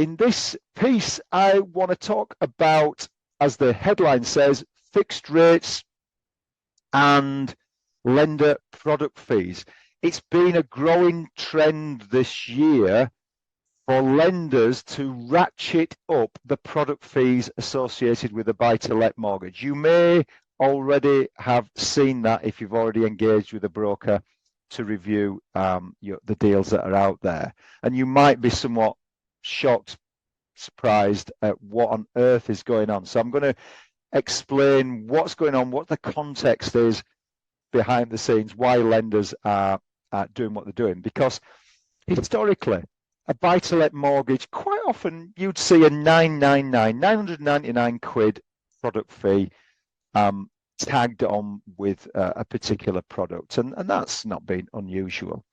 in this piece, I want to talk about, as the headline says, fixed rates and lender product fees. It's been a growing trend this year for lenders to ratchet up the product fees associated with a buy-to-let mortgage. You may already have seen that if you've already engaged with a broker to review the deals that are out there. And you might be somewhat shocked, surprised at what on earth is going on. So I'm going to explain what's going on, what the context is behind the scenes, why lenders are doing what they're doing. Because historically, a buy-to-let mortgage, quite often you'd see a 999 quid product fee tagged on with a particular product, and that's not been unusual.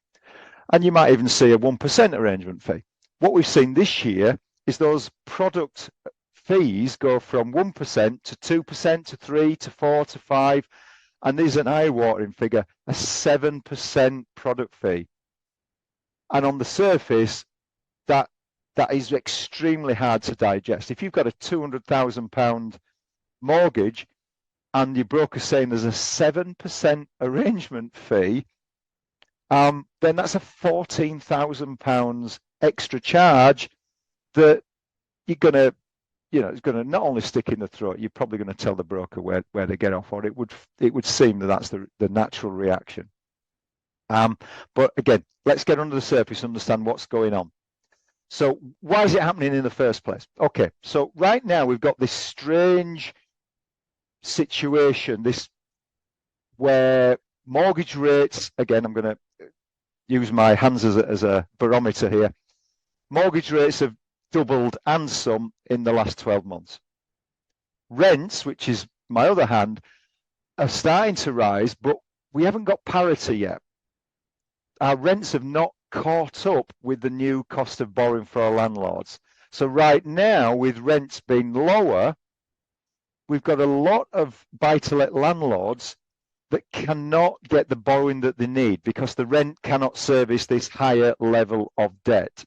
And you might even see a 1% arrangement fee. What we've seen this year is those product fees go from 1% to 2% to 3% to 4% to 5%, and there's an eye-watering figure, a 7% product fee. And on the surface, that is extremely hard to digest. If you've got a £200,000 mortgage and your broker's saying there's a 7% arrangement fee, then that's a £14,000 extra charge that you're going to, it's going to not only stick in the throat, you're probably going to tell the broker where they get off, or it would seem that that's the natural reaction. But again, let's get under the surface and understand what's going on. So why is it happening in the first place? Okay, so right now we've got this strange situation, where mortgage rates, again, I'm going to use my hands as a barometer here. Mortgage rates have doubled and some in the last 12 months. Rents, which is my other hand, are starting to rise, but we haven't got parity yet. Our rents have not caught up with the new cost of borrowing for our landlords. So right now, with rents being lower, we've got a lot of buy-to-let landlords that cannot get the borrowing that they need because the rent cannot service this higher level of debt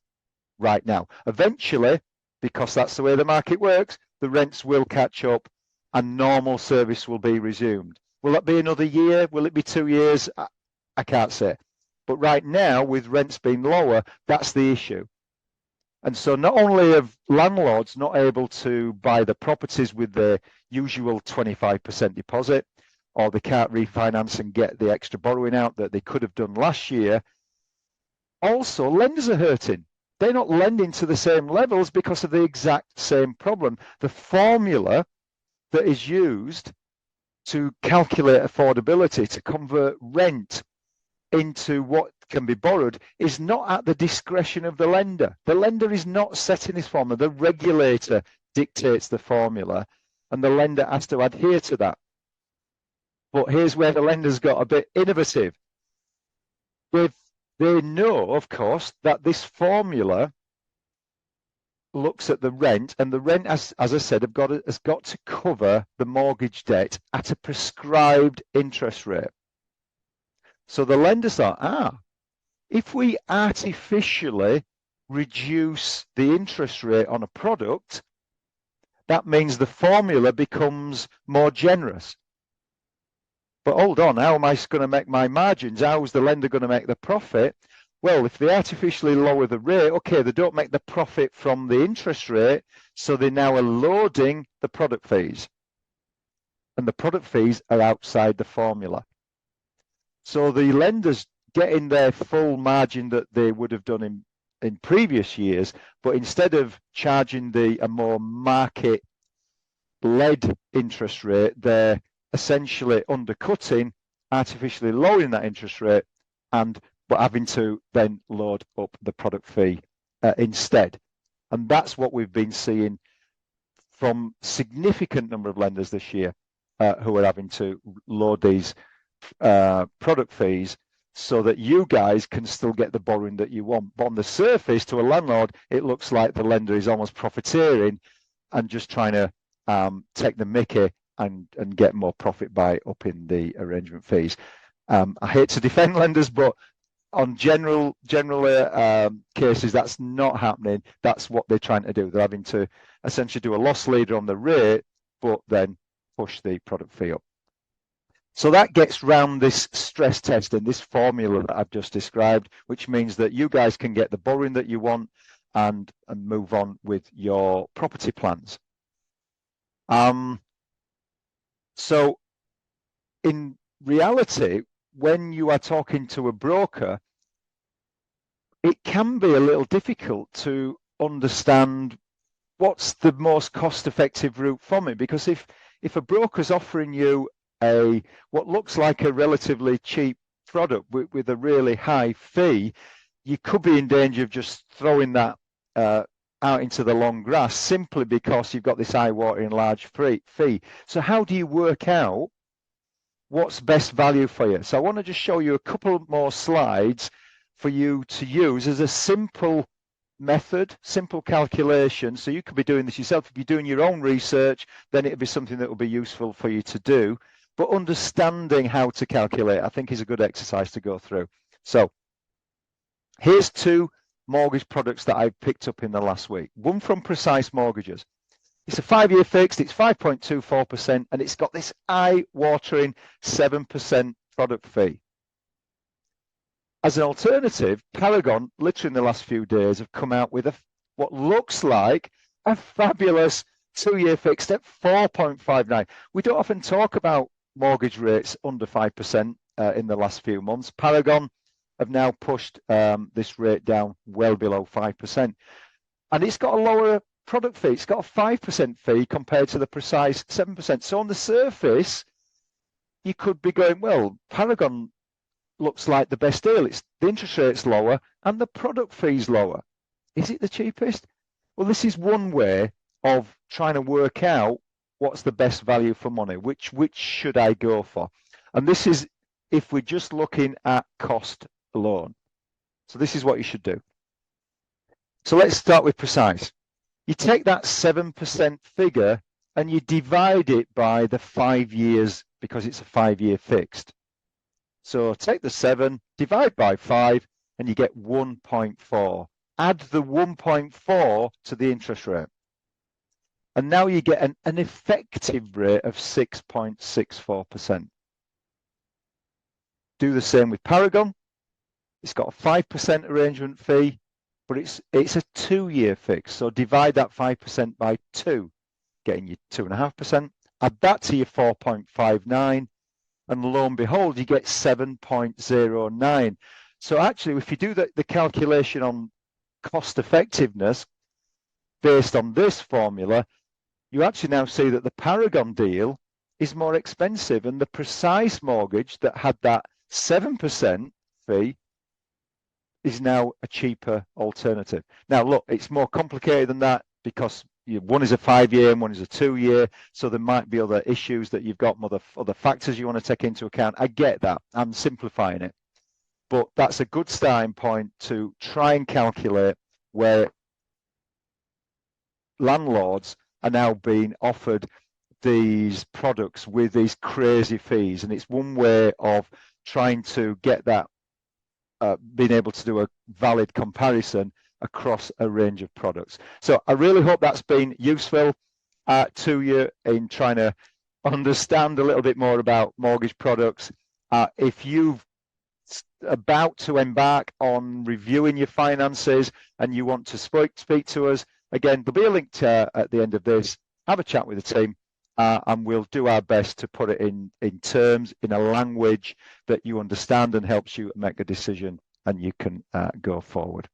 right now. Eventually, because that's the way the market works, the rents will catch up and normal service will be resumed. Will that be another year? Will it be 2 years? I can't say. But right now, with rents being lower, that's the issue. And so not only are landlords not able to buy the properties with the usual 25% deposit, or they can't refinance and get the extra borrowing out that they could have done last year, also lenders are hurting. They're not lending to the same levels because of the exact same problem. The formula that is used to calculate affordability, to convert rent into what can be borrowed, is not at the discretion of the lender. The lender is not setting this formula. The regulator dictates the formula, and the lender has to adhere to that. But here's where the lender's got a bit innovative. They know, of course, that this formula looks at the rent, and the rent, as I said, has got to cover the mortgage debt at a prescribed interest rate. So the lender thought, if we artificially reduce the interest rate on a product, that means the formula becomes more generous. But hold on, how am I going to make my margins? How is the lender going to make the profit? Well, if they artificially lower the rate, okay, they don't make the profit from the interest rate, so they now are loading the product fees. And the product fees are outside the formula. So the lenders getting their full margin that they would have done in previous years, but instead of charging a more market-led interest rate, they're essentially undercutting, artificially lowering that interest rate, but having to then load up the product fee instead. And that's what we've been seeing from significant number of lenders this year who are having to load these product fees so that you guys can still get the borrowing that you want. But on the surface, to a landlord, it looks like the lender is almost profiteering and just trying to take the mickey and get more profit by upping the arrangement fees. I hate to defend lenders, but on general cases, that's not happening. That's what they're trying to do. They're having to essentially do a loss leader on the rate, but then push the product fee up. So that gets round this stress test and this formula that I've just described, which means that you guys can get the borrowing that you want and move on with your property plans. So in reality, when you are talking to a broker, it can be a little difficult to understand what's the most cost-effective route for me, because if a broker's offering you what looks like a relatively cheap product with a really high fee, you could be in danger of just throwing that out into the long grass simply because you've got this eye-watering large fee. So how do you work out what's best value for you? So I want to just show you a couple more slides for you to use as a simple method, simple calculation. So you could be doing this yourself. If you're doing your own research, then it'll be something that will be useful for you to do. But understanding how to calculate, I think, is a good exercise to go through. So here's two mortgage products that I've picked up in the last week. One from Precise Mortgages. It's a 5-year fixed, it's 5.24%, and it's got this eye-watering 7% product fee. As an alternative, Paragon, literally in the last few days, have come out with what looks like a fabulous 2-year fixed at 4.59. We don't often talk about mortgage rates under 5% in the last few months. Paragon have now pushed this rate down well below 5%. And it's got a lower product fee. It's got a 5% fee compared to the Precise 7%. So on the surface, you could be going, well, Paragon looks like the best deal. The interest rate's lower and the product fee's lower. Is it the cheapest? Well, this is one way of trying to work out what's the best value for money. Which should I go for? And this is if we're just looking at cost alone. So this is what you should do. So let's start with Precise. You take that 7% figure and you divide it by the 5 years because it's a 5-year fixed. So take the 7, divide by 5, and you get 1.4. Add the 1.4 to the interest rate. And now you get an effective rate of 6.64%. Do the same with Paragon. It's got a 5% arrangement fee, but it's a 2-year fix. So divide that 5% by 2, getting you 2.5%. Add that to your 4.59, and lo and behold, you get 7.09. So actually, if you do the calculation on cost effectiveness based on this formula, you actually now see that the Paragon deal is more expensive, and the Precise mortgage that had that 7% fee is now a cheaper alternative. Now, look, it's more complicated than that because one is a 5-year and one is a 2-year, so there might be other issues that you've got, other factors you want to take into account. I get that. I'm simplifying it. But that's a good starting point to try and calculate where landlords are now being offered these products with these crazy fees. And it's one way of trying to get that, being able to do a valid comparison across a range of products. So I really hope that's been useful to you in trying to understand a little bit more about mortgage products. If you've about to embark on reviewing your finances and you want to speak to us, again, there'll be a link at the end of this. Have a chat with the team and we'll do our best to put it in terms, in a language that you understand and helps you make a decision and you can go forward.